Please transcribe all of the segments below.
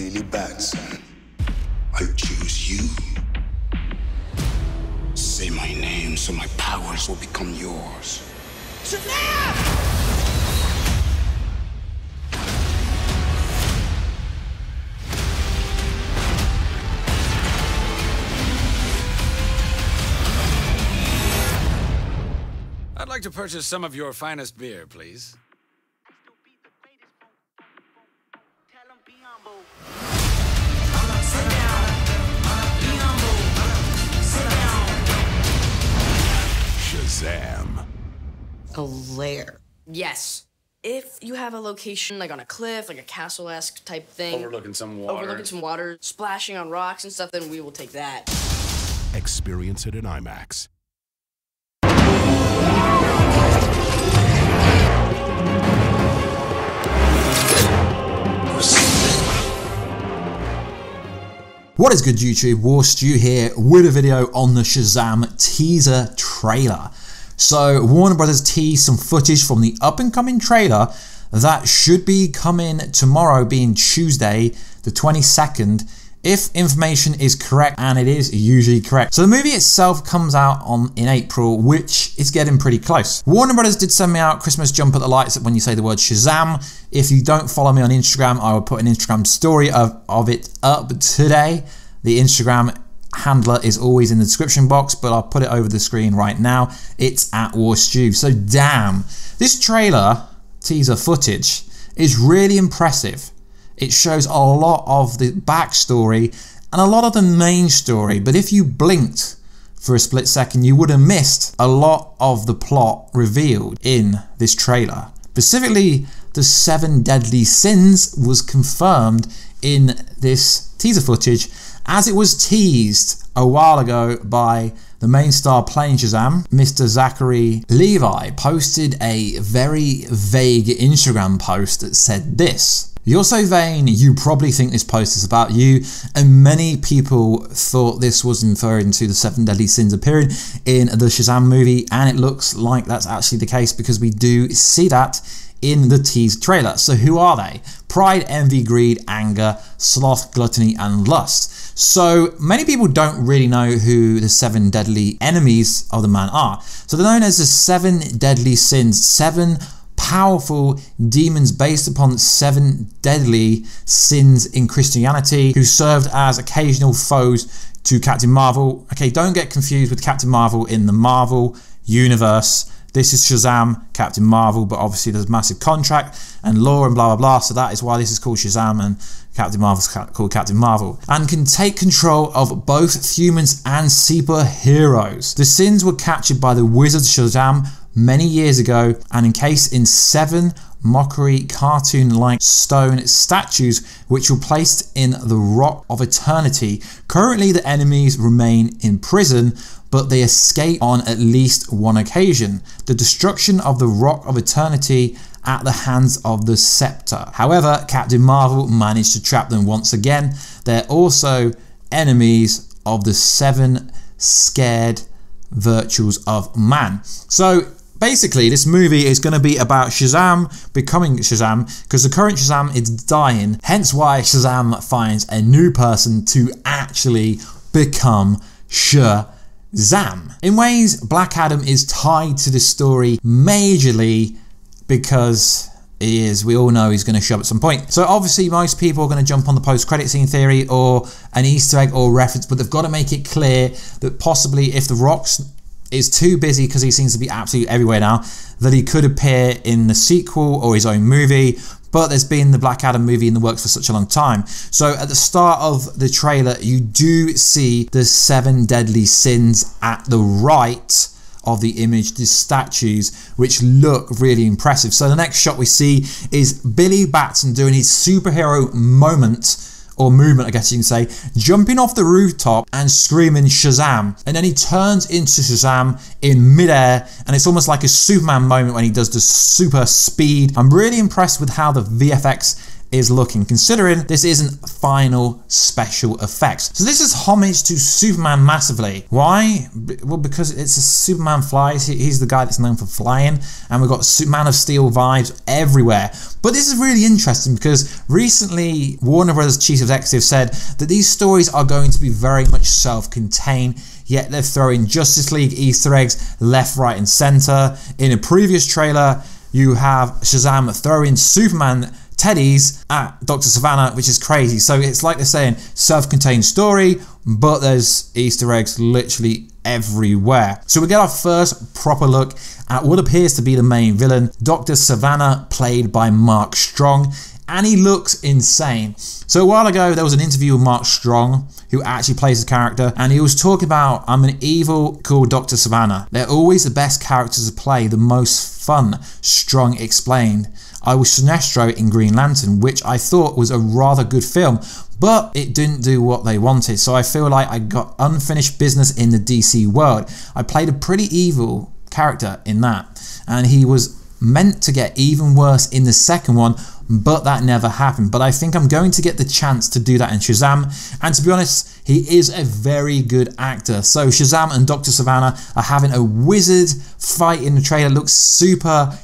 really bad, son. I choose you. Say my name so my powers will become yours. Shazam! I'd like to purchase some of your finest beer, please. Shazam. A lair. Yes. If you have a location like on a cliff, like a castle-esque type thing. Overlooking some water. Splashing on rocks and stuff, then we will take that. Experience it in IMAX. What is good, YouTube? Warstu here with a video on the Shazam teaser trailer. So Warner Brothers teased some footage from the up-and-coming trailer that should be coming tomorrow, being Tuesday the 22nd, if information is correct, and it is usually correct. So the movie itself comes out in April, which is getting pretty close. Warner Brothers did send me out Christmas jump at the lights when you say the word Shazam. If you don't follow me on Instagram, I will put an Instagram story of it up today. The Instagram handler is always in the description box, but I'll put it over the screen right now. It's at Warstu. So damn, this trailer teaser footage is really impressive. It shows a lot of the backstory and a lot of the main story, but if you blinked for a split second, you would have missed a lot of the plot revealed in this trailer. Specifically, the 7 deadly sins was confirmed in this teaser footage, as it was teased a while ago by the main star playing Shazam, Mr. Zachary Levi, posted a very vague Instagram post that said this: "You're so vain, you probably think this post is about you," and many people thought this was referring to the 7 deadly sins appearing in the Shazam movie, and it looks like that's actually the case because we do see that in the tease trailer. So who are they? Pride, envy, greed, anger, sloth, gluttony, and lust. So many people don't really know who the 7 deadly enemies of the man are. So they're known as the 7 deadly sins, 7 powerful demons based upon 7 deadly sins in Christianity, who served as occasional foes to Captain Marvel. Okay, don't get confused with Captain Marvel in the Marvel universe. This is Shazam, Captain Marvel, but obviously there's massive contract and law and blah blah blah, so that is why this is called Shazam and Captain Marvel's called Captain Marvel, and can take control of both humans and superheroes. The sins were captured by the wizard Shazam many years ago and encased in 7 mockery cartoon-like stone statues which were placed in the Rock of Eternity. Currently the enemies remain in prison, but they escape on at least one occasion: the destruction of the Rock of Eternity at the hands of the Scepter. However, Captain Marvel managed to trap them once again. They're also enemies of the 7 scared virtues of man. So basically, this movie is going to be about Shazam becoming Shazam, because the current Shazam is dying, hence why Shazam finds a new person to actually become Shazam. In ways, Black Adam is tied to this story majorly because we all know he's going to show up at some point. So obviously most people are going to jump on the post-credit scene theory or an Easter egg or reference, but they've got to make it clear that possibly if The Rock is too busy, because he seems to be absolutely everywhere now, that he could appear in the sequel or his own movie. But there's been the Black Adam movie in the works for such a long time. So at the start of the trailer, you do see the 7 deadly sins at the right of the image, the statues, which look really impressive. So the next shot we see is Billy Batson doing his superhero moment, or movement I guess you can say, jumping off the rooftop and screaming Shazam, and then he turns into Shazam in midair, and it's almost like a Superman moment when he does the super speed. I'm really impressed with how the VFX is looking, considering this isn't final special effects. So this is homage to Superman massively. Why? Well, because it's a Superman flies. He's the guy that's known for flying, and we've got Man of Steel vibes everywhere. But this is really interesting because recently Warner Brothers chief executive said that these stories are going to be very much self-contained, yet they're throwing Justice League Easter eggs left, right and center. In a previous trailer, you have Shazam throwing Superman teddies at Dr. Sivana, which is crazy. So it's like they're saying self-contained story, but there's Easter eggs literally everywhere. So we get our first proper look at what appears to be the main villain, Dr. Sivana, played by Mark Strong, and he looks insane. So a while ago, there was an interview with Mark Strong, who actually plays the character, and he was talking about, I'm an evil, cool Dr. Sivana. They're always the best characters to play, the most fun, Strong explained. I was Sinestro in Green Lantern, which I thought was a rather good film, but it didn't do what they wanted. So I feel like I got unfinished business in the DC world. I played a pretty evil character in that, and he was meant to get even worse in the second one, but that never happened. But I think I'm going to get the chance to do that in Shazam, and to be honest, he is a very good actor. So Shazam and Dr. Sivana are having a wizard fight in the trailer. Looks super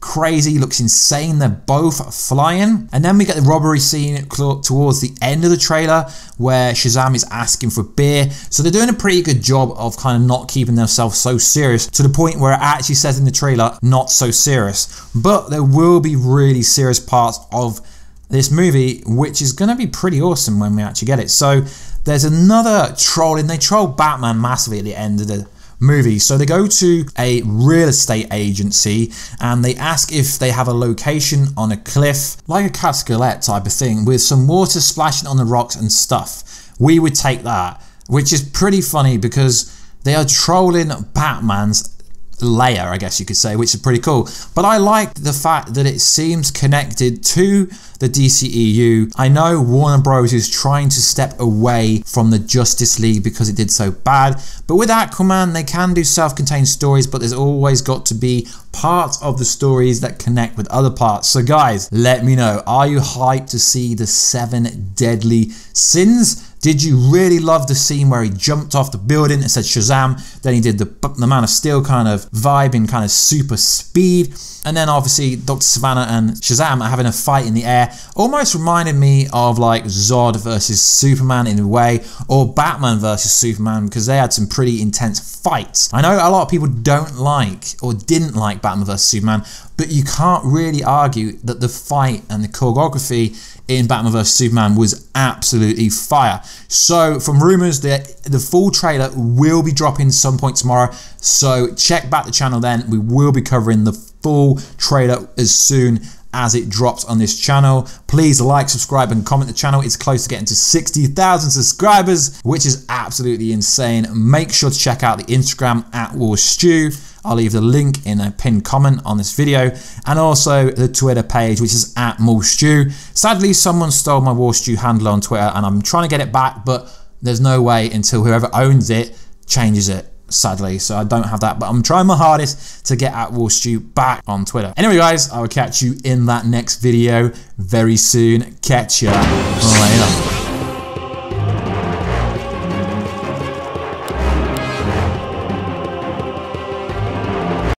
crazy, looks insane. They're both flying, and then we get the robbery scene towards the end of the trailer where Shazam is asking for beer. So they're doing a pretty good job of kind of not keeping themselves so serious, to the point where it actually says in the trailer, not so serious. But there will be really serious parts of this movie, which is going to be pretty awesome when we actually get it. So there's another trolling. They troll Batman massively at the end of the movie. So they go to a real estate agency and they ask if they have a location on a cliff, like a Cascalette type of thing, with some water splashing on the rocks and stuff. We would take that, which is pretty funny because they are trolling Batman's layer, I guess you could say, which is pretty cool. But I like the fact that it seems connected to the DCEU. I know Warner Bros is trying to step away from the Justice League because it did so bad, but with Aquaman they can do self-contained stories, but there's always got to be parts of the stories that connect with other parts. So guys, let me know, are you hyped to see the 7 deadly sins? Did you really love the scene where he jumped off the building and said Shazam? Then he did the Man of Steel kind of vibe in kind of super speed. And then obviously Dr. Sivana and Shazam are having a fight in the air. Almost reminded me of like Zod versus Superman in a way, or Batman versus Superman, because they had some pretty intense fights. I know a lot of people don't like or didn't like Batman versus Superman, but you can't really argue that the fight and the choreography in Batman vs Superman was absolutely fire. So from rumors that the full trailer will be dropping some point tomorrow, so check back the channel then. We will be covering the full trailer as soon as it drops on this channel. Please like, subscribe and comment the channel. It's close to getting to 60,000 subscribers, which is absolutely insane. Make sure to check out the Instagram at Warstu. I'll leave the link in a pinned comment on this video, and also the Twitter page, which is at Warstu. Sadly, someone stole my Warstu handle on Twitter and I'm trying to get it back, but there's no way until whoever owns it changes it, sadly. So I don't have that, but I'm trying my hardest to get at Warstu back on Twitter. Anyway guys, I will catch you in that next video very soon. Catch ya later.